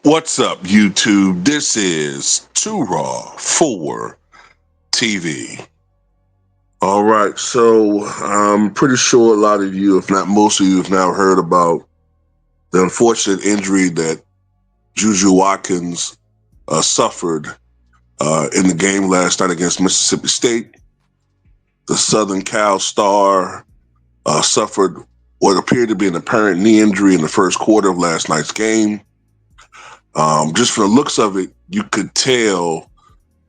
What's up, YouTube? This is Too Raw for TV. All right, so I'm pretty sure a lot of you, if not most of you, have now heard about the unfortunate injury that Juju Watkins suffered in the game last night against Mississippi State. The Southern Cal star suffered what appeared to be an apparent knee injury in the first quarter of last night's game. Just from the looks of it, you could tell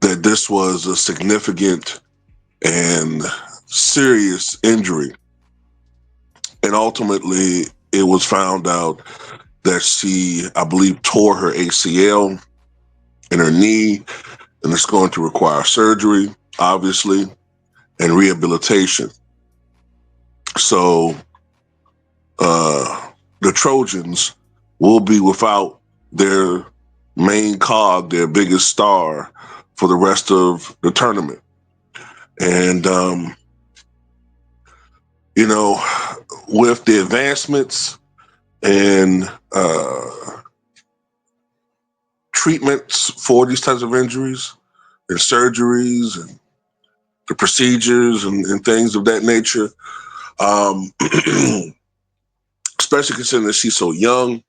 that this was a significant and serious injury. And ultimately, it was found out that she, I believe, tore her ACL in her knee, and it's going to require surgery, obviously, and rehabilitation. So the Trojans will be without their main cog, their biggest star, for the rest of the tournament. And, with the advancements and treatments for these types of injuries and surgeries and the procedures and things of that nature, especially considering that she's so young,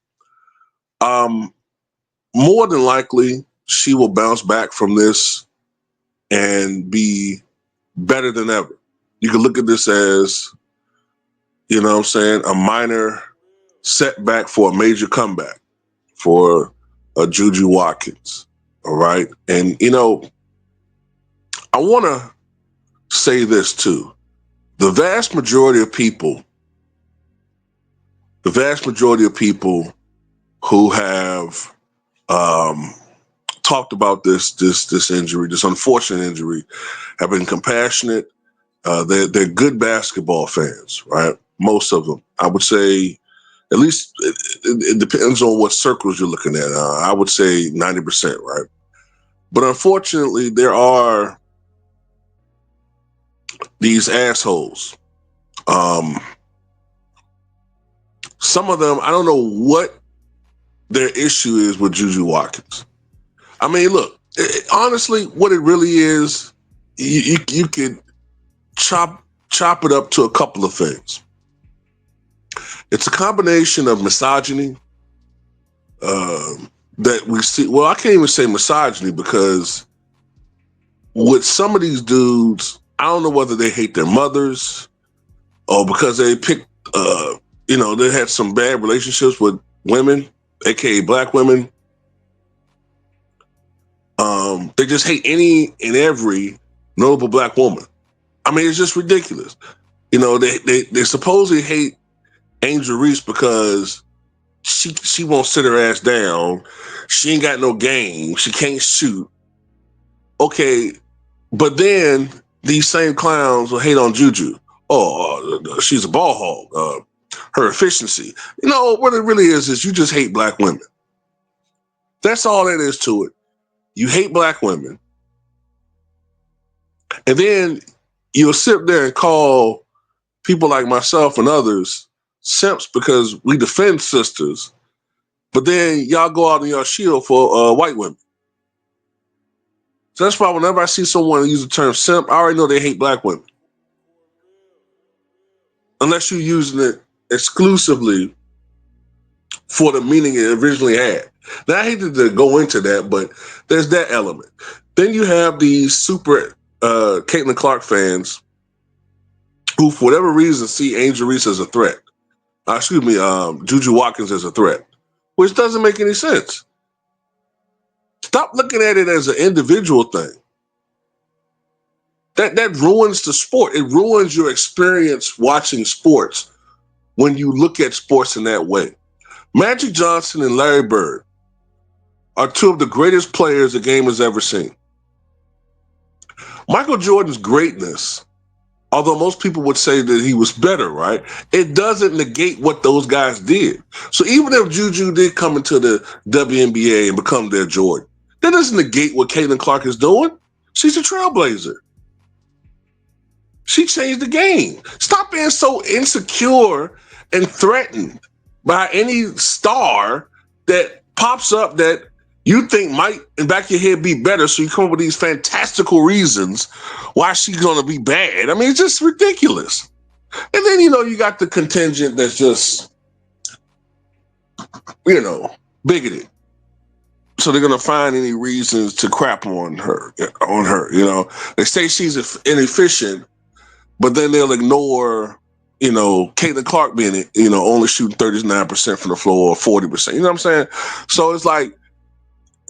more than likely she will bounce back from this and be better than ever. You can look at this as, a minor setback for a major comeback for Juju Watkins. All right. And, I want to say this too. The vast majority of people who have talked about this injury, this unfortunate injury, have been compassionate. They're good basketball fans, right? Most of them, I would say, at least it depends on what circles you're looking at. I would say 90%, right? But unfortunately, there are these assholes. Some of them, I don't know what their issue is with Juju Watkins. I mean, look, honestly, what it really is, you could chop it up to a couple of things. It's a combination of misogyny that we see. Well, I can't even say misogyny because with some of these dudes, I don't know whether they hate their mothers or because they picked, they had some bad relationships with women, aka black women. They just hate any and every notable black woman. I mean, it's just ridiculous. They supposedly hate Angel Reese because she won't sit her ass down. She ain't got no game. She can't shoot. Okay, but then these same clowns will hate on Juju. Oh, she's a ball hog. Her efficiency. What it really is you just hate black women. That's all that is to it. You hate black women. And then you'll sit there and call people like myself and others simps because we defend sisters, but then y'all go out on your shield for white women. So that's why whenever I see someone use the term simp, I already know they hate black women. Unless you're using it exclusively for the meaning it originally had. Now, I hate to go into that, but there's that element. Then you have these super Caitlin Clark fans who, for whatever reason, see Angel Reese as a threat. Juju Watkins as a threat, which doesn't make any sense. Stop looking at it as an individual thing. That ruins the sport. It ruins your experience watching sports when you look at sports in that way. Magic Johnson and Larry Bird are two of the greatest players the game has ever seen. Michael Jordan's greatness, although most people would say that he was better, right? It doesn't negate what those guys did. So even if Juju did come into the WNBA and become their Jordan, that doesn't negate what Caitlin Clark is doing. She's a trailblazer. She changed the game. Stop being so insecure and threatened by any star that pops up that you think might in back of your head be better, so you come up with these fantastical reasons why she's gonna be bad. I mean, it's just ridiculous. And then, you got the contingent that's just, bigoted. So they're gonna find any reasons to crap on her. They say she's inefficient, but then they'll ignore, Caitlin Clark being, only shooting 39% from the floor or 40%. You know what I'm saying? So it's like,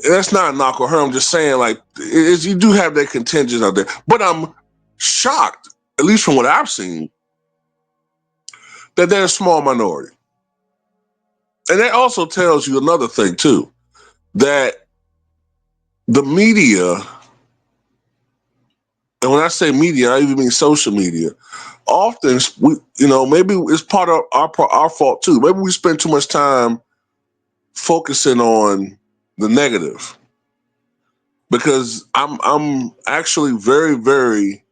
that's not a knock on her. I'm just saying, like, you do have that contingent out there. But I'm shocked, at least from what I've seen, that they're a small minority. And that also tells you another thing, too, that the media, and when I say media, I even mean social media, often, maybe it's part of our fault, too. Maybe we spend too much time focusing on the negative. Because I'm actually very, very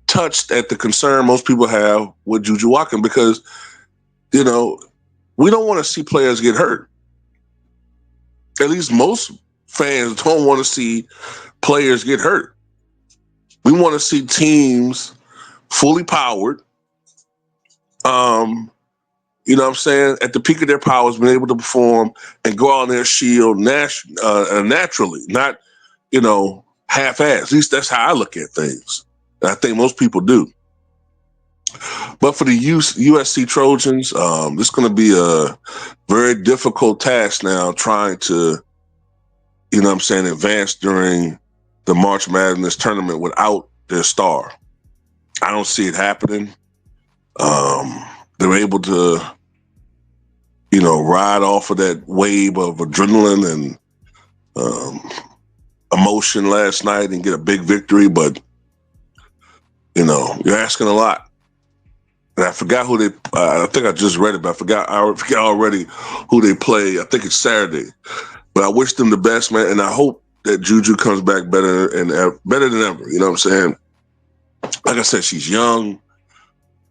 touched at the concern most people have with Juju Watkins because, we don't want to see players get hurt. At least most fans don't want to see players get hurt. We want to see teams fully powered, you know what I'm saying, at the peak of their powers, being able to perform and go on their shield naturally, not, half-assed. At least that's how I look at things. And I think most people do. But for the USC Trojans, it's going to be a very difficult task now trying to, advance during the March Madness tournament without their star. I don't see it happening. They're able to, ride off of that wave of adrenaline and emotion last night and get a big victory. But, you're asking a lot. And I forgot who they. I think I just read it, but I forgot already who they play. I think it's Saturday. But I wish them the best, man, and I hope that Juju comes back better than ever. You know what I'm saying? Like I said, she's young,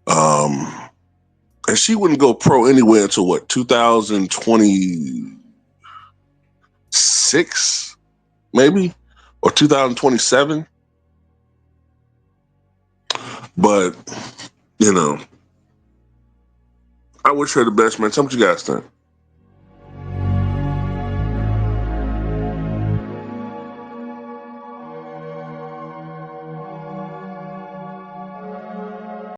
and she wouldn't go pro anywhere until 2026, maybe, or 2027. But I wish her the best, man. Tell me what you guys think.